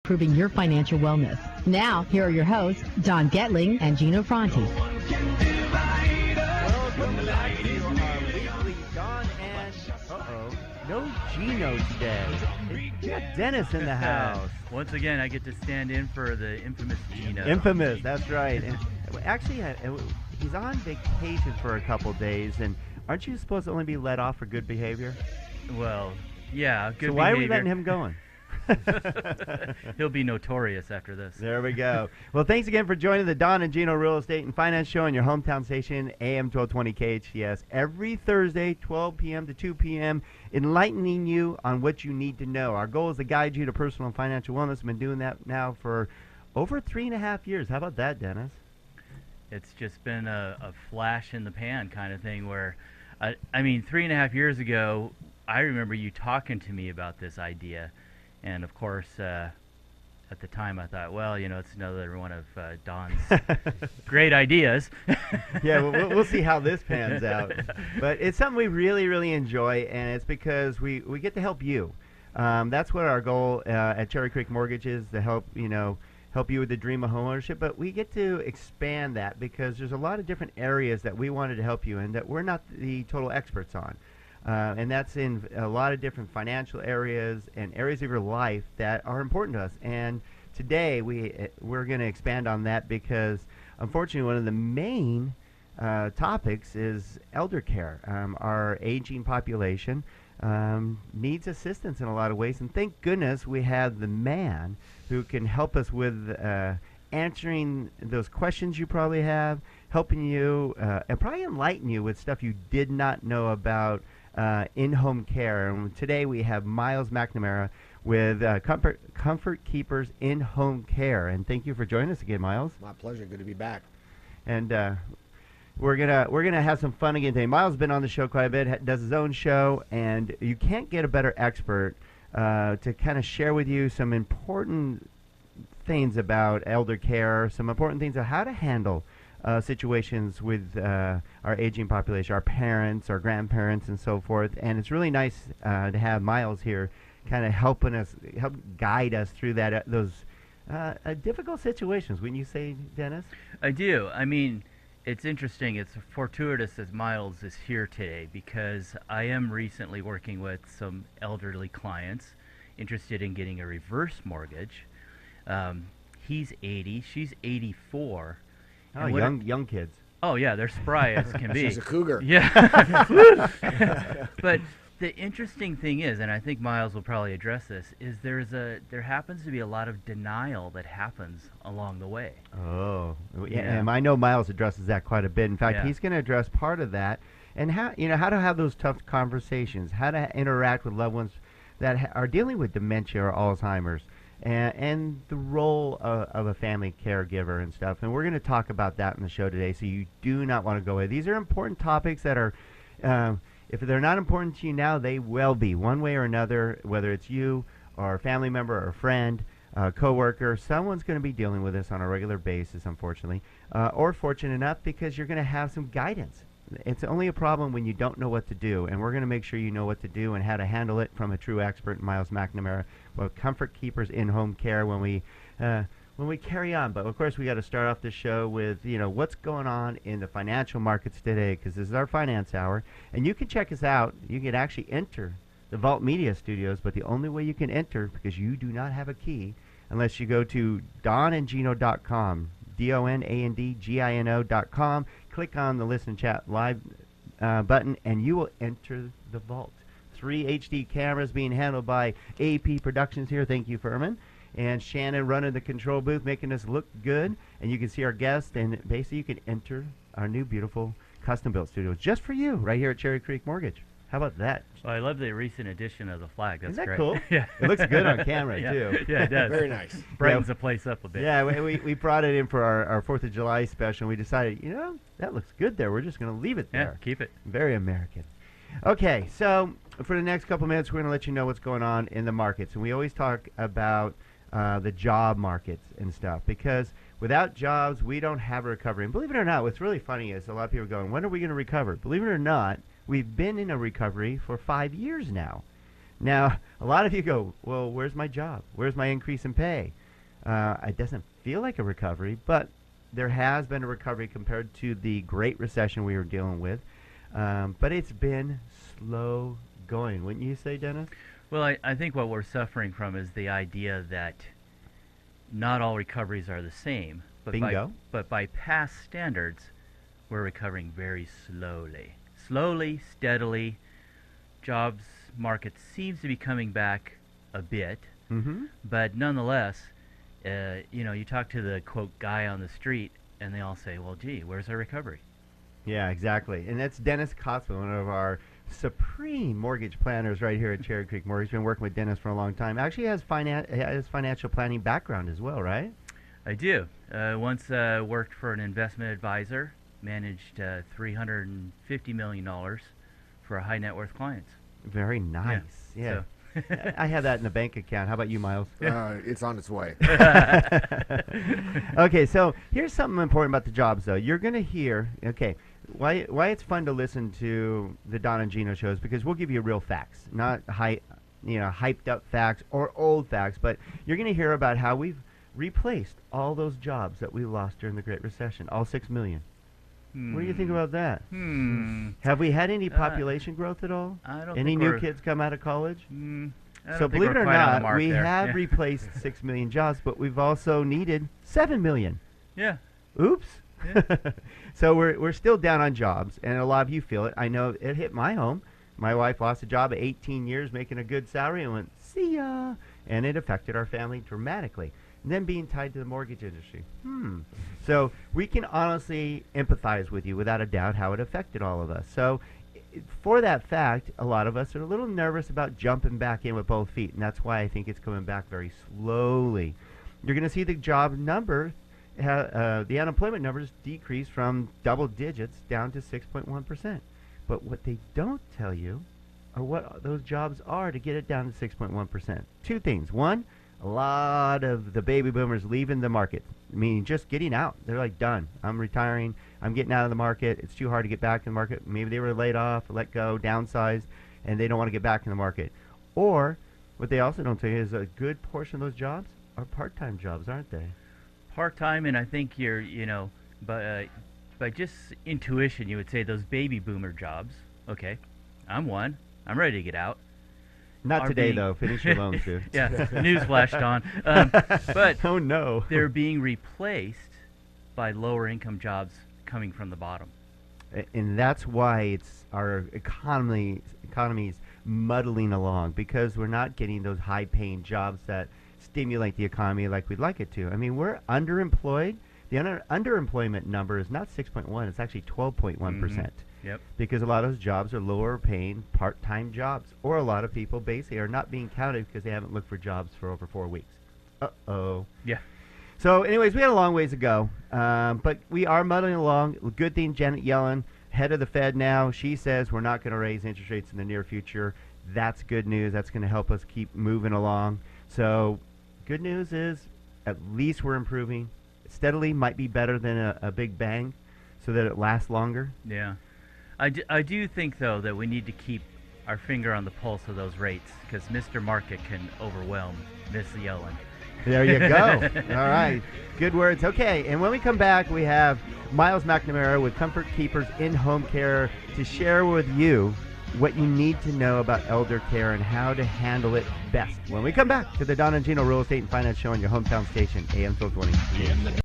improving your financial wellness. Now, here are your hosts, Don Getling and Gino Franti. Welcome back to our weekly Don and no Gino today. We got Dennis in the house. Once again, I get to stand in for the infamous Gino. Infamous, that's right. And actually, he's on vacation for a couple days, and aren't you supposed to only be let off for good behavior? Well, yeah, good So why behavior. are we letting him going? He'll be notorious after this. There we go. Well, thanks again for joining the Don and Gino Real Estate and Finance Show on your hometown station, AM 1220 KHTS, every Thursday, 12 p.m. to 2 p.m., enlightening you on what you need to know. Our goal is to guide you to personal and financial wellness. I've been doing that now for over 3.5 years. How about that, Dennis? It's just been a flash in the pan kind of thing where, I mean, 3.5 years ago, I remember you talking to me about this idea. And, of course, at the time I thought, well, you know, it's another one of Don's great ideas. Yeah, we'll see how this pans out. But it's something we really, really enjoy, and it's because we get to help you. That's what our goal at Cherry Creek Mortgage is, to help you with the dream of homeownership. But we get to expand that because there's a lot of different areas that we wanted to help you in that we're not the total experts on. And that's in a lot of different financial areas and areas of your life that are important to us. And today we're going to expand on that because, unfortunately, one of the main topics is elder care. Our aging population needs assistance in a lot of ways, and thank goodness we have the man who can help us with answering those questions you probably have, helping you, and probably enlighten you with stuff you did not know about in-home care. And today we have Myles McNamara with Comfort Keepers in-home care. And thank you for joining us again, Myles. My pleasure. Good to be back. And we're gonna have some fun again today. Myles has been on the show quite a bit, does his own show, and you can't get a better expert to kind of share with you some important things about elder care, some important things on how to handle situations with our aging population, our parents, our grandparents, and so forth. And it's really nice to have Myles here kind of help guide us through those difficult situations. Wouldn't you say, Dennis? I do. I mean, it's interesting. It's fortuitous that Myles is here today because I am recently working with some elderly clients interested in getting a reverse mortgage. He's 80, she's 84. Oh, young kids. Oh, yeah, they're spry as can be. She's a cougar. Yeah. But the interesting thing is, and I think Myles will probably address this, is there happens to be a lot of denial that happens along the way. Oh, yeah. And I know Myles addresses that quite a bit. In fact, he's going to address part of that and how to have those tough conversations, how to interact with loved ones that are dealing with dementia or Alzheimer's. And the role of a family caregiver and stuff. And we're going to talk about that in the show today, so you do not want to go away. These are important topics that are, if they're not important to you now, they will be, one way or another, whether it's you or a family member or a friend, a coworker. Someone's going to be dealing with this on a regular basis, unfortunately, or fortunate enough because you're going to have some guidance. It's only a problem when you don't know what to do, and we're going to make sure you know what to do and how to handle it from a true expert, Myles McNamara, well, Comfort Keepers in-home care when we carry on. But of course, we got to start off the show with what's going on in the financial markets today, because this is our finance hour, and you can check us out. You can actually enter the Vault Media Studios, but the only way you can enter, because you do not have a key, unless you go to donandgino.com. DONANDGINO.com. Click on the Listen Chat Live button, and you will enter the vault. 3 HD cameras being handled by AP Productions here. Thank you, Furman. And Shannon running the control booth, making us look good. And you can see our guests, and basically you can enter our new beautiful custom-built studios just for you right here at Cherry Creek Mortgage. How about that? Well, I love the recent addition of the flag. That's Isn't that great. cool? Yeah. It looks good on camera, yeah. too. Yeah, it does. Very nice. Brightens the place up a bit. Yeah, we brought it in for our 4th of July special, and we decided, that looks good there. We're just going to leave it there. Yeah, keep it. Very American. Okay, so for the next couple minutes, we're going to let you know what's going on in the markets. And we always talk about the job markets and stuff, because without jobs, we don't have a recovery. And believe it or not, what's really funny is a lot of people are going, when are we going to recover? Believe it or not, we've been in a recovery for 5 years now. Now, a lot of you go, well, where's my job? Where's my increase in pay? It doesn't feel like a recovery, but there has been a recovery compared to the Great Recession we were dealing with. But it's been slow going, wouldn't you say, Dennis? Well, I think what we're suffering from is the idea that not all recoveries are the same. But Bingo. But by past standards, we're recovering very slowly. Slowly, steadily. Jobs market seems to be coming back a bit. Mm-hmm. But nonetheless, you talk to the, quote, guy on the street, and they all say, well, gee, where's our recovery? Yeah, exactly. And that's Dennis Kotzman, one of our supreme mortgage planners right here at Cherry Creek Mortgage. Been working with Dennis for a long time. Actually has financial planning background as well, right? I do. Once worked for an investment advisor, managed $350 million for a high net worth clients. Very nice. Yeah. So I have that in the bank account. How about you, Myles? It's on its way. Okay, so here's something important about the jobs, though. You're going to hear, why it's fun to listen to the Don and Gino shows, because we'll give you real facts, not hyped up facts or old facts, but you're going to hear about how we've replaced all those jobs that we lost during the Great Recession, all 6 million. What do you think about that? Have we had any population growth at all? I don't Any think new we're- kids come out of college? I don't So think believe it we're or quite on the not, mark we there. have Yeah. replaced 6 million jobs, but we've also needed 7 million. Yeah. Oops. Yeah. So we're still down on jobs, and a lot of you feel it. I know it hit my home. My wife lost a job at 18 years making a good salary and went, see ya. And it affected our family dramatically. And then being tied to the mortgage industry. So we can honestly empathize with you without a doubt how it affected all of us. So for that fact, a lot of us are a little nervous about jumping back in with both feet, and that's why I think it's coming back very slowly. You're going to see the job number, the unemployment numbers decrease from double digits down to 6.1%. But what they don't tell you are what those jobs are to get it down to 6.1%. Two things. One, a lot of the baby boomers leaving the market, meaning just getting out. They're like, done. I'm retiring. I'm getting out of the market. It's too hard to get back in the market. Maybe they were laid off, let go, downsized, and they don't want to get back in the market. Or what they also don't tell you is a good portion of those jobs are part-time jobs, aren't they? Part-time, and I think by just intuition, you would say those baby boomer jobs. Okay, I'm one. I'm ready to get out. Not are today, being though. Finish your loan, Sue. Yeah, newsflash, Don. But oh, no. they're being replaced by lower income jobs coming from the bottom. And that's why it's our economy's muddling along, because we're not getting those high-paying jobs that stimulate the economy like we'd like it to. I mean, we're underemployed. The underemployment number is not 6.1. It's actually 12.1%. Yep. Because a lot of those jobs are lower paying part-time jobs, or a lot of people basically are not being counted because they haven't looked for jobs for over 4 weeks. Uh-oh. Yeah. So anyways, we had a long ways to go, but we are muddling along. Good thing Janet Yellen, head of the Fed now, she says we're not going to raise interest rates in the near future. That's good news. That's going to help us keep moving along. So good news is at least we're improving. Steadily might be better than a big bang so that it lasts longer. Yeah. I do think, though, that we need to keep our finger on the pulse of those rates, because Mr. Market can overwhelm Miss Yellen. There you go. All right. Good words. Okay, and when we come back, we have Myles McNamara with Comfort Keepers in-home care to share with you what you need to know about elder care and how to handle it best. When we come back to the Don and Gino Real Estate and Finance Show on your hometown station, AM 1220.